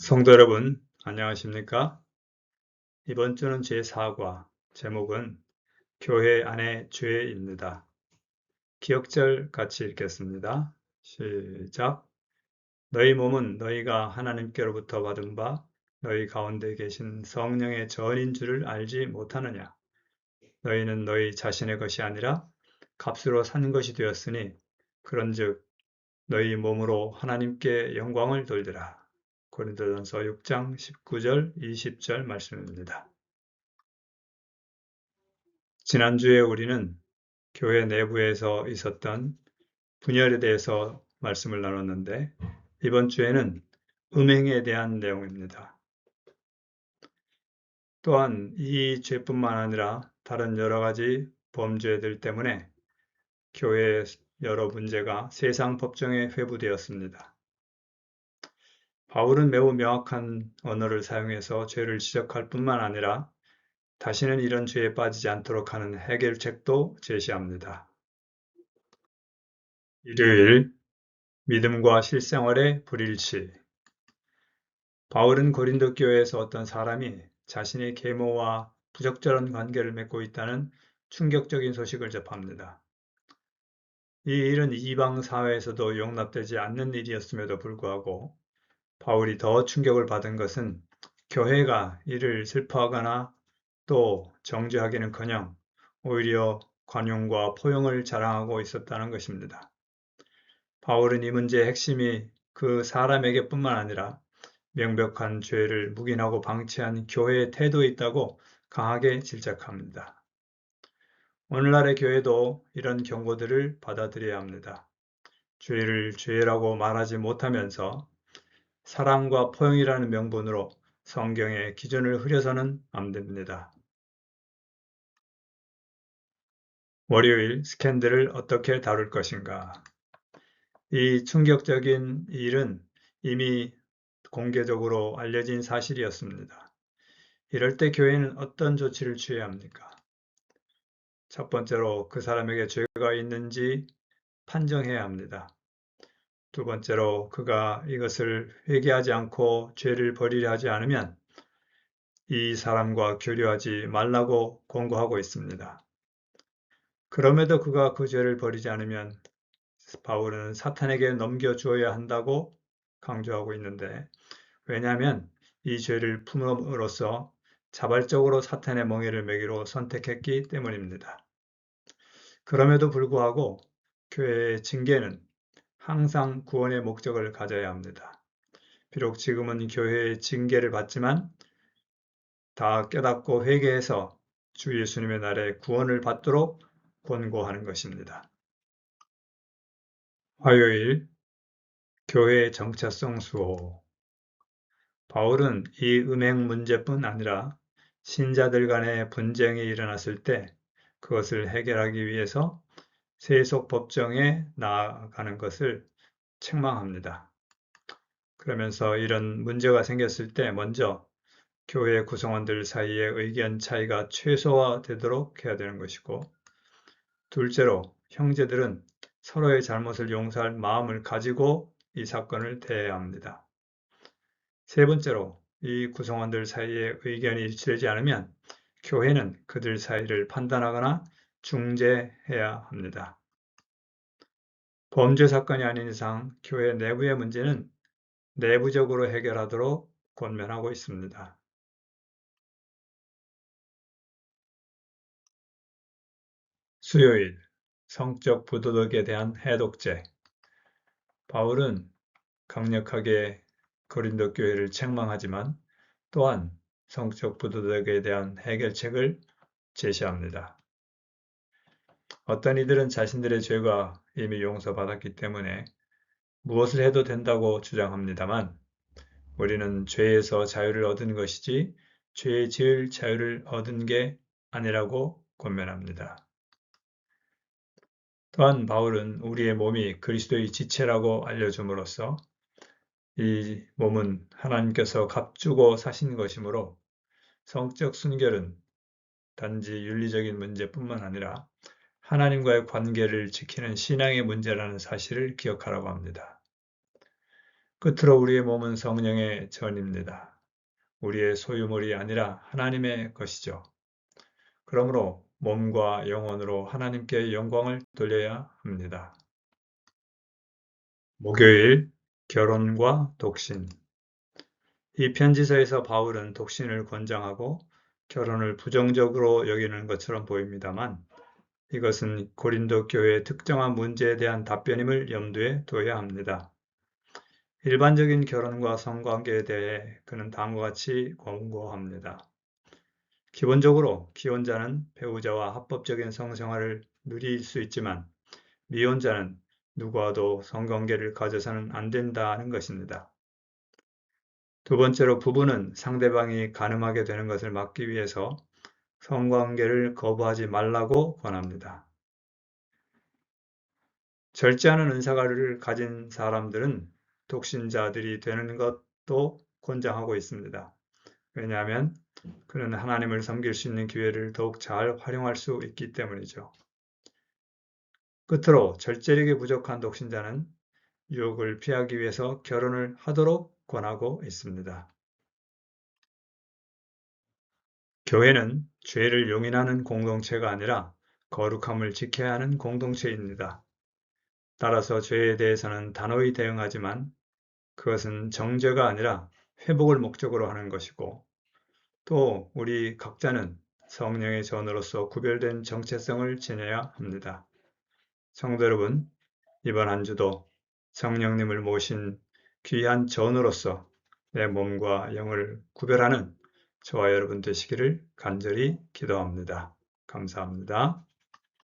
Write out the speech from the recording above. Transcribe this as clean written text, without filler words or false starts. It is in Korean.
성도 여러분, 안녕하십니까? 이번 주는 제4과, 제목은 교회 안의 죄입니다. 기억절 같이 읽겠습니다. 시작. 너희 몸은 너희가 하나님께로부터 받은 바 너희 가운데 계신 성령의 전인 줄을 알지 못하느냐? 너희는 너희 자신의 것이 아니라 값으로 산 것이 되었으니 그런즉 너희 몸으로 하나님께 영광을 돌리라. 고린도전서 6장 19절, 20절 말씀입니다. 지난주에 우리는 교회 내부에서 있었던 분열에 대해서 말씀을 나눴는데 이번 주에는 음행에 대한 내용입니다. 또한 이 죄뿐만 아니라 다른 여러 가지 범죄들 때문에 교회의 여러 문제가 세상 법정에 회부되었습니다. 바울은 매우 명확한 언어를 사용해서 죄를 지적할 뿐만 아니라 다시는 이런 죄에 빠지지 않도록 하는 해결책도 제시합니다. 일요일, 믿음과 실생활의 불일치. 바울은 고린도 교회에서 어떤 사람이 자신의 계모와 부적절한 관계를 맺고 있다는 충격적인 소식을 접합니다. 이 일은 이방 사회에서도 용납되지 않는 일이었음에도 불구하고 바울이 더 충격을 받은 것은 교회가 이를 슬퍼하거나 또 정죄하기는커녕 오히려 관용과 포용을 자랑하고 있었다는 것입니다. 바울은 이 문제의 핵심이 그 사람에게뿐만 아니라 명백한 죄를 묵인하고 방치한 교회의 태도에 있다고 강하게 질책합니다. 오늘날의 교회도 이런 경고들을 받아들여야 합니다. 죄를 죄라고 말하지 못하면서 사랑과 포용이라는 명분으로 성경의 기준을 흐려서는 안 됩니다. 월요일 스캔들을 어떻게 다룰 것인가? 이 충격적인 일은 이미 공개적으로 알려진 사실이었습니다. 이럴 때 교회는 어떤 조치를 취해야 합니까? 첫 번째로 그 사람에게 죄가 있는지 판정해야 합니다. 두 번째로 그가 이것을 회개하지 않고 죄를 버리려 하지 않으면 이 사람과 교류하지 말라고 권고하고 있습니다. 그럼에도 그가 그 죄를 버리지 않으면 바울은 사탄에게 넘겨주어야 한다고 강조하고 있는데 왜냐하면 이 죄를 품음으로써 자발적으로 사탄의 멍에를 매기로 선택했기 때문입니다. 그럼에도 불구하고 교회의 징계는 항상 구원의 목적을 가져야 합니다. 비록 지금은 교회의 징계를 받지만 다 깨닫고 회개해서 주 예수님의 날에 구원을 받도록 권고하는 것입니다. 화요일 교회의 정체성 수호. 바울은 이 음행 문제뿐 아니라 신자들 간의 분쟁이 일어났을 때 그것을 해결하기 위해서 세속 법정에 나아가는 것을 책망합니다. 그러면서 이런 문제가 생겼을 때 먼저 교회 구성원들 사이의 의견 차이가 최소화되도록 해야 되는 것이고 둘째로 형제들은 서로의 잘못을 용서할 마음을 가지고 이 사건을 대해야 합니다. 세 번째로 이 구성원들 사이의 의견이 일치되지 않으면 교회는 그들 사이를 판단하거나 중재해야 합니다. 범죄 사건이 아닌 이상 교회 내부의 문제는 내부적으로 해결하도록 권면하고 있습니다. 수요일, 성적 부도덕에 대한 해독제. 바울은 강력하게 고린도 교회를 책망하지만 또한 성적 부도덕에 대한 해결책을 제시합니다. 어떤 이들은 자신들의 죄가 이미 용서받았기 때문에 무엇을 해도 된다고 주장합니다만 우리는 죄에서 자유를 얻은 것이지 죄의 지을 자유를 얻은 게 아니라고 권면합니다. 또한 바울은 우리의 몸이 그리스도의 지체라고 알려줌으로써 이 몸은 하나님께서 값주고 사신 것이므로 성적 순결은 단지 윤리적인 문제뿐만 아니라 하나님과의 관계를 지키는 신앙의 문제라는 사실을 기억하라고 합니다. 끝으로 우리의 몸은 성령의 전입니다. 우리의 소유물이 아니라 하나님의 것이죠. 그러므로 몸과 영혼으로 하나님께 영광을 돌려야 합니다. 목요일, 결혼과 독신. 이 편지서에서 바울은 독신을 권장하고 결혼을 부정적으로 여기는 것처럼 보입니다만 이것은 고린도 교회의 특정한 문제에 대한 답변임을 염두에 둬야 합니다. 일반적인 결혼과 성관계에 대해 그는 다음과 같이 권고합니다. 기본적으로 기혼자는 배우자와 합법적인 성생활을 누릴 수 있지만 미혼자는 누구와도 성관계를 가져서는 안 된다는 것입니다. 두 번째로 부부는 상대방이 간음하게 되는 것을 막기 위해서 성관계를 거부하지 말라고 권합니다. 절제하는 은사를 가진 사람들은 독신자들이 되는 것도 권장하고 있습니다. 왜냐하면 그는 하나님을 섬길 수 있는 기회를 더욱 잘 활용할 수 있기 때문이죠. 끝으로 절제력이 부족한 독신자는 유혹을 피하기 위해서 결혼을 하도록 권하고 있습니다. 교회는 죄를 용인하는 공동체가 아니라 거룩함을 지켜야 하는 공동체입니다. 따라서 죄에 대해서는 단호히 대응하지만 그것은 정죄가 아니라 회복을 목적으로 하는 것이고 또 우리 각자는 성령의 전으로서 구별된 정체성을 지녀야 합니다. 성도 여러분, 이번 한 주도 성령님을 모신 귀한 전으로서 내 몸과 영을 구별하는 저와 여러분 되시기를 간절히 기도합니다. 감사합니다.